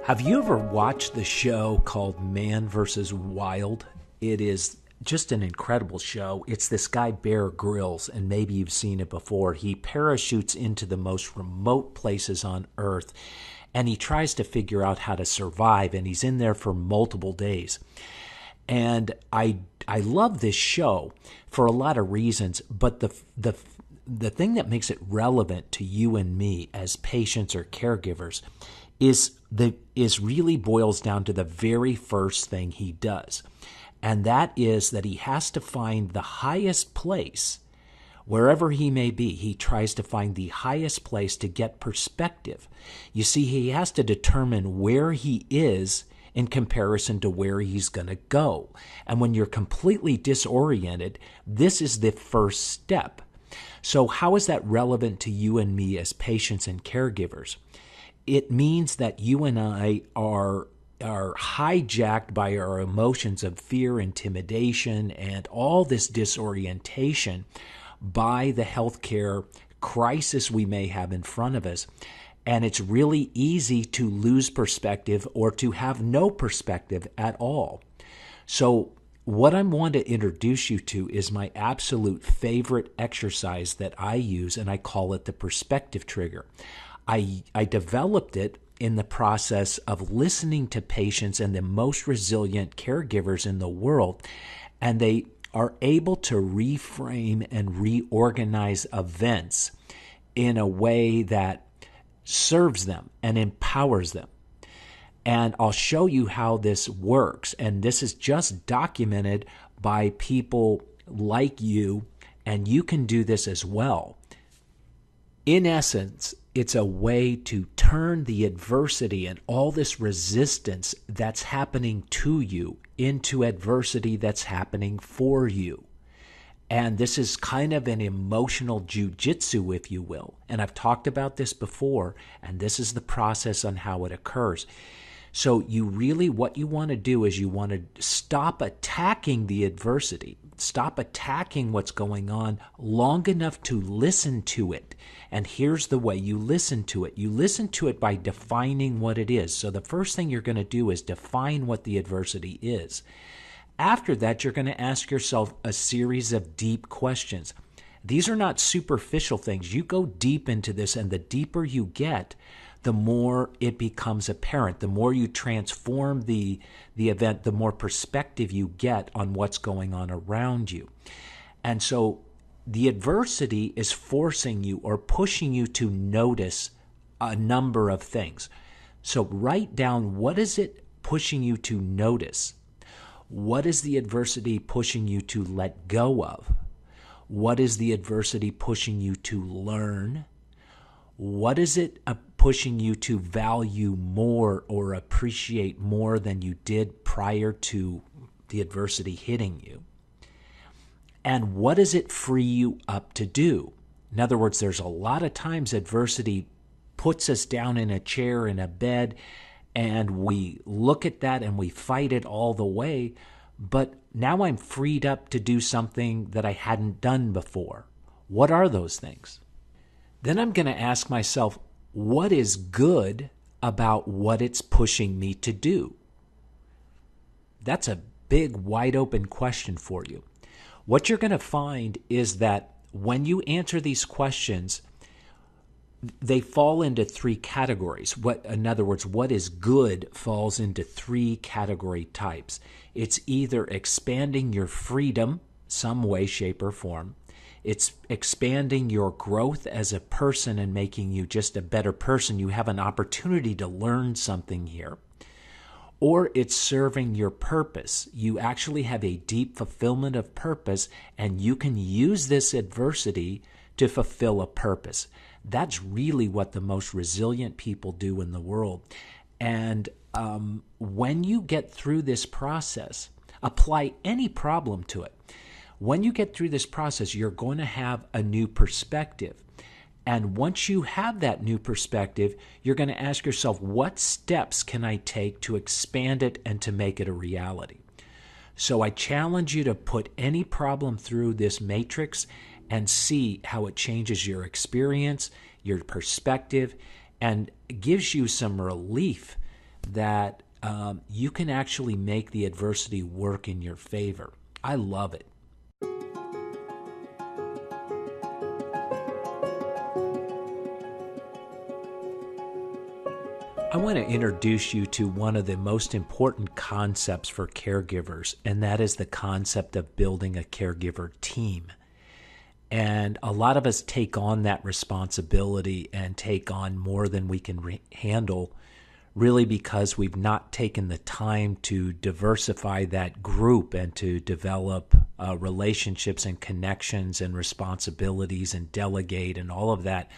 Have you ever watched the show called Man vs. Wild? It is just an incredible show. It's this guy, Bear Grylls, and maybe you've seen it before. He parachutes into the most remote places on Earth, and he tries to figure out how to survive, and he's in there for multiple days. And I love this show for a lot of reasons, but the thing that makes it relevant to you and me as patients or caregivers is really boils down to the very first thing he does. And that is that he has to find the highest place, wherever he may be. He tries to find the highest place to get perspective. You see, he has to determine where he is in comparison to where he's going to go. And when you're completely disoriented, this is the first step. So how is that relevant to you and me as patients and caregivers? It means that you and I are hijacked by our emotions of fear, intimidation, and all this disorientation by the healthcare crisis we may have in front of us. And it's really easy to lose perspective or to have no perspective at all. So what I want to introduce you to is my absolute favorite exercise that I use, and I call it the perspective trigger. I developed it in the process of listening to patients and the most resilient caregivers in the world, and they are able to reframe and reorganize events in a way that serves them and empowers them. And I'll show you how this works, and this is just documented by people like you, and you can do this as well. In essence, it's a way to turn the adversity and all this resistance that's happening to you into adversity that's happening for you. And this is kind of an emotional jujitsu, if you will. And I've talked about this before, and this is the process on how it occurs. So what you want to do is you want to stop attacking the adversity, stop attacking what's going on long enough to listen to it. And here's the way you listen to it. You listen to it by defining what it is. So the first thing you're going to do is define what the adversity is. After that, you're going to ask yourself a series of deep questions. These are not superficial things. You go deep into this, and the deeper you get, the more it becomes apparent. The more you transform the event, the more perspective you get on what's going on around you. And so the adversity is forcing you or pushing you to notice a number of things. So write down, what is it pushing you to notice? What is the adversity pushing you to let go of? What is the adversity pushing you to learn? What is it pushing you to value more or appreciate more than you did prior to the adversity hitting you? And what does it free you up to do? In other words, there's a lot of times adversity puts us down in a chair, in a bed, and we look at that and we fight it all the way. But now I'm freed up to do something that I hadn't done before. What are those things? Then I'm going to ask myself, what is good about what it's pushing me to do? That's a big, wide open question for you. What you're going to find is that when you answer these questions, they fall into three categories. In other words, what is good falls into three category types. It's either expanding your freedom, some way, shape, or form. It's expanding your growth as a person and making you just a better person. You have an opportunity to learn something here. Or it's serving your purpose. You actually have a deep fulfillment of purpose, and you can use this adversity to fulfill a purpose. That's really what the most resilient people do in the world. And when you get through this process, apply any problem to it. When you get through this process, you're going to have a new perspective. And once you have that new perspective, you're going to ask yourself, what steps can I take to expand it and to make it a reality? So I challenge you to put any problem through this matrix and see how it changes your experience, your perspective, and gives you some relief that you can actually make the adversity work in your favor. I love it. I want to introduce you to one of the most important concepts for caregivers, and that is the concept of building a caregiver team. And a lot of us take on that responsibility and take on more than we can handle, really because we've not taken the time to diversify that group and to develop relationships and connections and responsibilities and delegate and all of that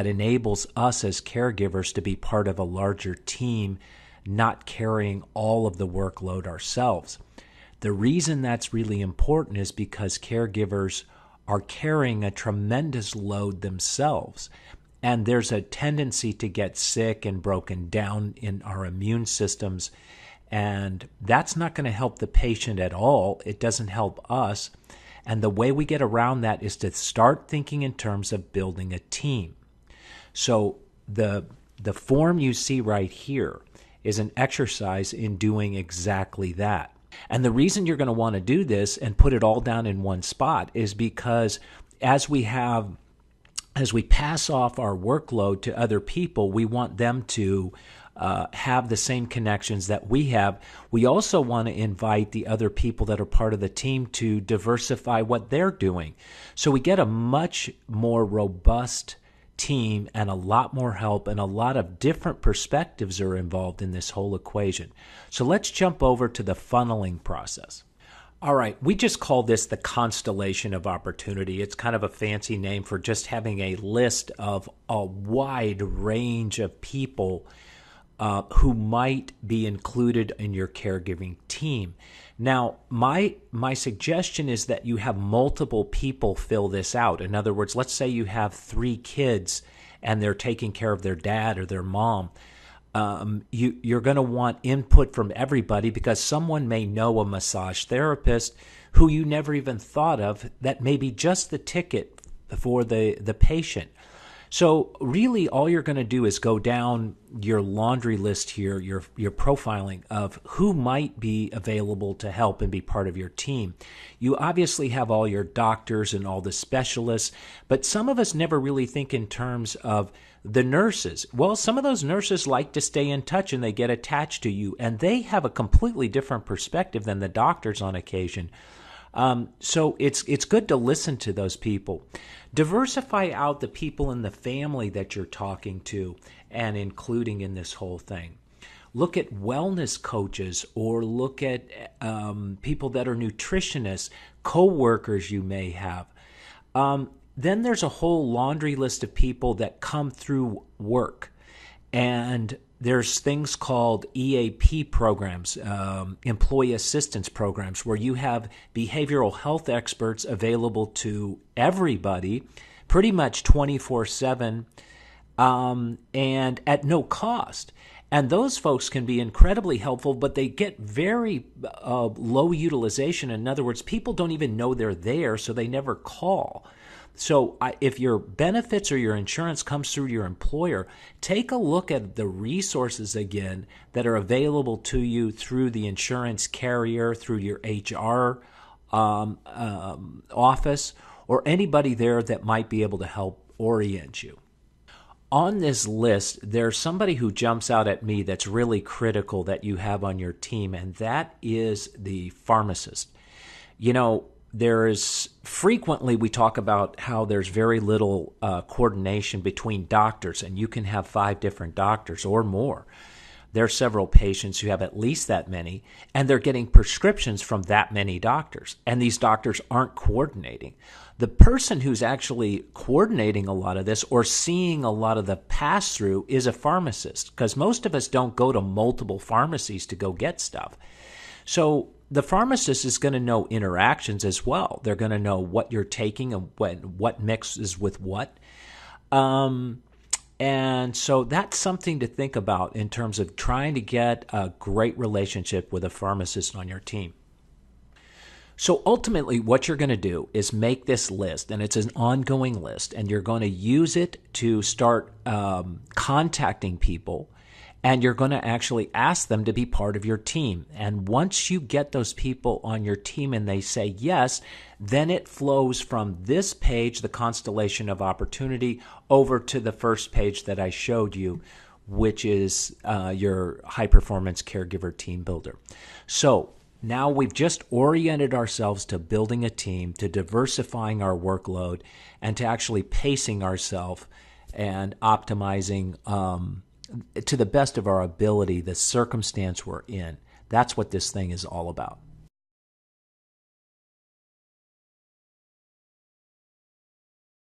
enables us as caregivers to be part of a larger team, not carrying all of the workload ourselves. The reason that's really important is because caregivers are carrying a tremendous load themselves. And there's a tendency to get sick and broken down in our immune systems. And that's not going to help the patient at all. It doesn't help us. And the way we get around that is to start thinking in terms of building a team. So the form you see right here is an exercise in doing exactly that. And the reason you're going to want to do this and put it all down in one spot is because as we pass off our workload to other people, we want them to have the same connections that we have. We also want to invite the other people that are part of the team to diversify what they're doing. So we get a much more robust team and a lot more help, and a lot of different perspectives are involved in this whole equation. So let's jump over to the funneling process. All right, we just call this the constellation of opportunity. It's kind of a fancy name for just having a list of a wide range of people who might be included in your caregiving team. Now, my suggestion is that you have multiple people fill this out. In other words, let's say you have 3 kids and they're taking care of their dad or their mom. You're going to want input from everybody because someone may know a massage therapist who you never even thought of that may be just the ticket for the patient. So really all you're going to do is go down your laundry list here, your profiling of who might be available to help and be part of your team. You obviously have all your doctors and all the specialists, but some of us never really think in terms of the nurses. Well, some of those nurses like to stay in touch and they get attached to you, and they have a completely different perspective than the doctors on occasion. So it's good to listen to those people. Diversify out the people in the family that you're talking to and including in this whole thing. Look at wellness coaches or look at people that are nutritionists, co-workers you may have. Then there's a whole laundry list of people that come through work. And there's things called EAP programs, employee assistance programs, where you have behavioral health experts available to everybody pretty much 24/7 and at no cost. And those folks can be incredibly helpful, but they get very low utilization. In other words, people don't even know they're there, so they never call. So if your benefits or your insurance comes through your employer, take a look at the resources again that are available to you through the insurance carrier, through your HR office, or anybody there that might be able to help orient you. On this list, there's somebody who jumps out at me that's really critical that you have on your team, and that is the pharmacist. You know, frequently we talk about how there's very little coordination between doctors, and you can have 5 different doctors or more. There are several patients who have at least that many, and they're getting prescriptions from that many doctors, and these doctors aren't coordinating. The person who's actually coordinating a lot of this or seeing a lot of the pass-through is a pharmacist, because most of us don't go to multiple pharmacies to go get stuff. So the pharmacist is going to know interactions as well. They're going to know what you're taking and what mixes with what. And so that's something to think about in terms of trying to get a great relationship with a pharmacist on your team. So ultimately, what you're going to do is make this list, and it's an ongoing list, and you're going to use it to start contacting people and you're going to actually ask them to be part of your team. And once you get those people on your team and they say yes, then it flows from this page, the Constellation of Opportunity, over to the first page that I showed you, which is your High Performance Caregiver Team Builder. So now we've just oriented ourselves to building a team, to diversifying our workload, and to actually pacing ourselves and optimizing to the best of our ability the circumstance we're in. That's what this thing is all about.